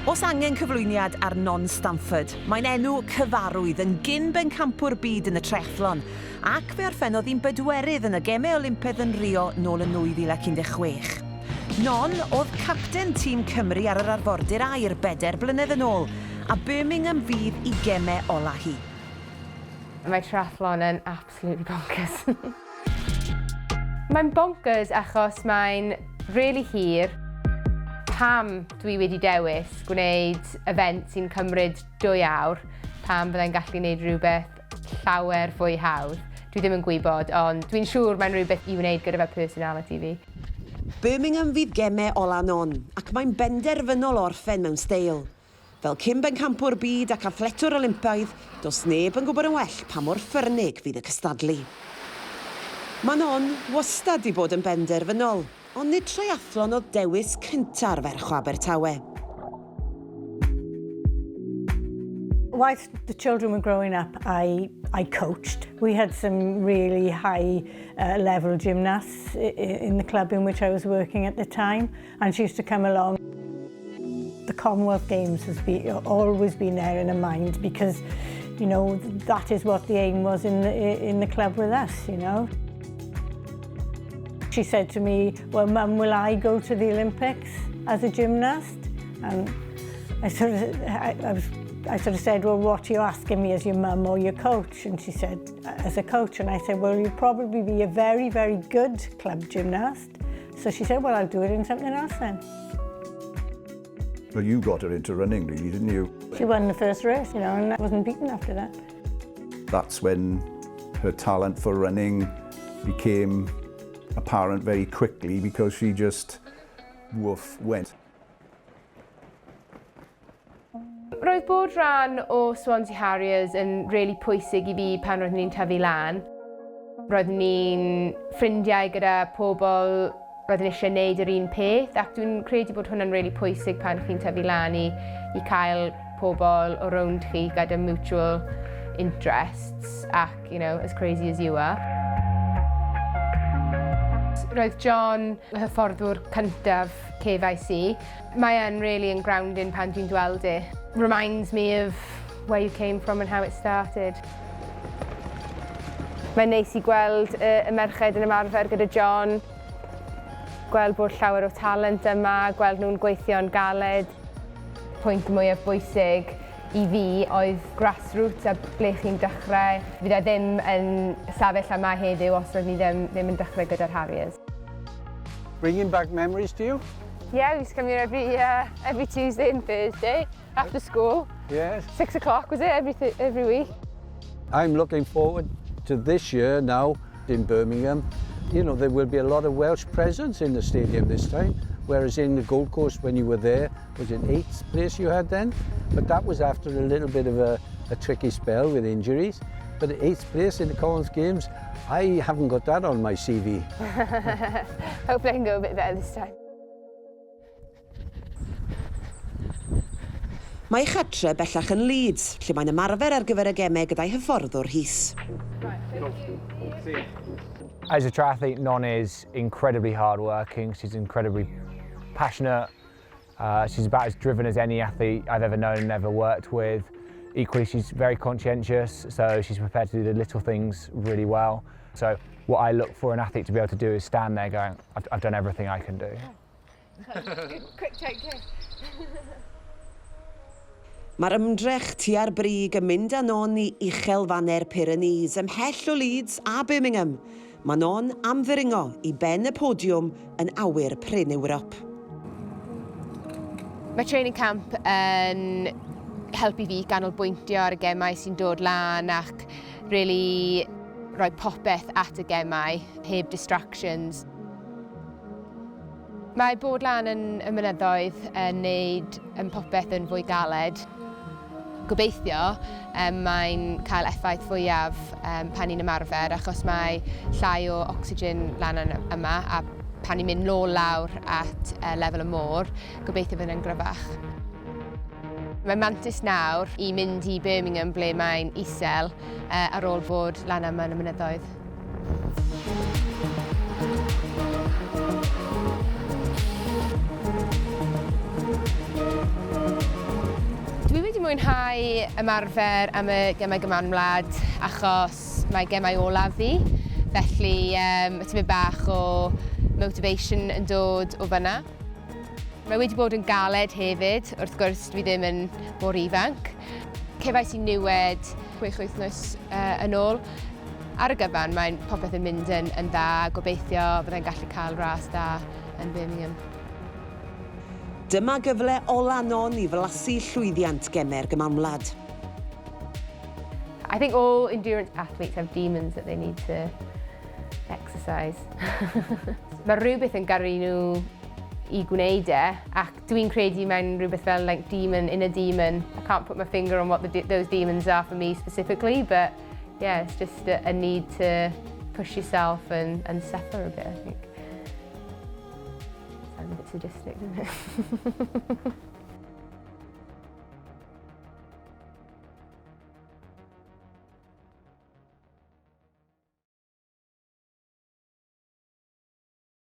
Os angen cyflwyniad ar non-Stanford, mae'n enw cyfarwydd yn gyn-bencampwr byd yn y trethlon, ac fe orffennodd hi'n bedwerydd yn y Gemau Olympaidd yn Rio nôl yn 2016. Non oedd capten tîm Cymru ar yr arfordir air 4 blynedd yn ôl, a Birmingham fydd i gemau ola hi. Mae triathlon yn absolutely bonkers. Mae'n bonkers achos mae'n really hir. Pam dwi wedi dewis gwneud event sy'n cymryd 2 awr, pam byddai'n gallu gwneud rhywbeth llawer fwy hawdd. Dwi ddim yn gwybod, ond dwi'n siŵr mae'n rhywbeth i wneud gyda fe personality fi. Birmingham fydd gemau ola non, ac mae'n benderfynol orffen mewn steil. Fel cyn-bencampwr byd ac athletwr Olympaidd, does neb yn gwybod yn well pa mor ffyrnig fydd y cystadlu. Mae non wastad i bod yn benderfynol, ond nid triathlon oedd dewis cynta'r ferch o Abertawe. Whilst the children were growing up, I coached. We had some really high level gymnasts in the club in which I was working at the time, and she used to come along. The Commonwealth Games has always been there in her mind because, you know, that is what the aim was in the club with us, you know. She said to me, well, Mum, will I go to the Olympics as a gymnast? And I sort of said, well, what are you asking me, as your mum or your coach? And she said, as a coach. And I said, well, you'll probably be a very, very good club gymnast. So she said, well, I'll do it in something else then. Well, you got her into running, really, didn't you? She won the first race, you know, and I wasn't beaten after that. That's when her talent for running became apparent very quickly, because she just went. Roedd bod rhan o Swansea Harriers yn really pwysig i fi pan roeddwn ni'n tyfu lan. Roeddwn ni'n ffrindiau gyda pobl roeddwn eisiau gwneud yr un peth, ac dwi'n credu bod hwnna'n really pwysig pan chi'n tyfu lan i cael pobl o rownd chi gyda mutual interests ac, you know, as crazy as you are. Roedd John y hyfforddwr cyntaf CFIC. Mae e'n really yn grounding pan dwi'n dweld e. Reminds me of where you came from and how it started. Mae'n neis i gweld y merched yn ymarfer gyda John, gweld bod llawer o talent yma, gweld nhw'n gweithio'n galed. Pwynt mwyaf bwysig i fi oedd grassroots a ble chi'n dechrau. Fydd e ddim yn sefyll yma heddiw os roedd ni ddim yn dechrau gyda'r Harriers. Bringing back memories to you? Yeah, we used to come here every Tuesday and Thursday after school. Yes. 6 o'clock was it every week? I'm looking forward to this year now in Birmingham. You know, there will be a lot of Welsh presence in the stadium this time, whereas in the Gold Coast when you were there, was it 8th place you had then? But that was after a little bit of a tricky spell with injuries. But 8th place in the Commonwealth Games, I haven't got that on my CV. Hopefully I can go a bit better this time. Mae chatre bellach yn Leeds, lle mae'n ymarfer ar gyfer y gemau gyda'i hyfforddwr hys. As a triathlete, Non is incredibly hard-working. She's incredibly passionate. She's about as driven as any athlete I've ever known and ever worked with. Equally, she's very conscientious, so she's prepared to do the little things really well. So what I look for an athlete to be able to do is stand there going, I've done everything I can do. Quick take here. Mae'r ymdrech tua'r brig yn mynd â Non i uchelfanau'r Pyrenees ymhell o Leeds a Birmingham. Mae Non am ddringo i ben y podiwm yn awyr prin Ewrop. Mae training camp yn helpu fi ganolbwyntio ar y gemau sy'n dod lan ac really rhoi popeth at y gemau, heb distractions. Mae bod lan yn y mynyddoedd yn wneud popeth yn fwy galed. Gobeithio, mae'n cael effaith fwyaf pan ni'n ymarfer, achos mae llai o ocsigen lan yma, a pan ni'n mynd nôl lawr at lefel y môr, gobeithio fydd yn gryfach. Mae'n mantis nawr i mynd i Birmingham ble mae'n isel ar ôl bod lan yma yn y mynyddoedd. mwynhau ymarfer am y gemau gymanwlad achos mae gemau olaf fi. Felly, tymed bach o motivation yn dod o fyna. Mae wedi bod yn galed hefyd, wrth gwrs dwi ddim yn mor ifanc. Cefais i niwed 6 wythnos yn ôl. Ar y gyfan, mae popeth yn mynd yn dda, gobeithio byddai'n gallu cael ras da yn Birmingham. Dyma gyfle olanon i flasu llwyddiant geme'r gymanwlad. I think all endurance athletes have demons that they need to exercise. Mae rhywbeth yn gyrru nhw i gwneud ac dwi'n credu mewn rhywbeth fel like demon in a demon. I can't put my finger on what those demons are for me specifically, but yeah, it's just a need to push yourself and suffer a bit, I think. Sounds a bit sadistic, doesn't it?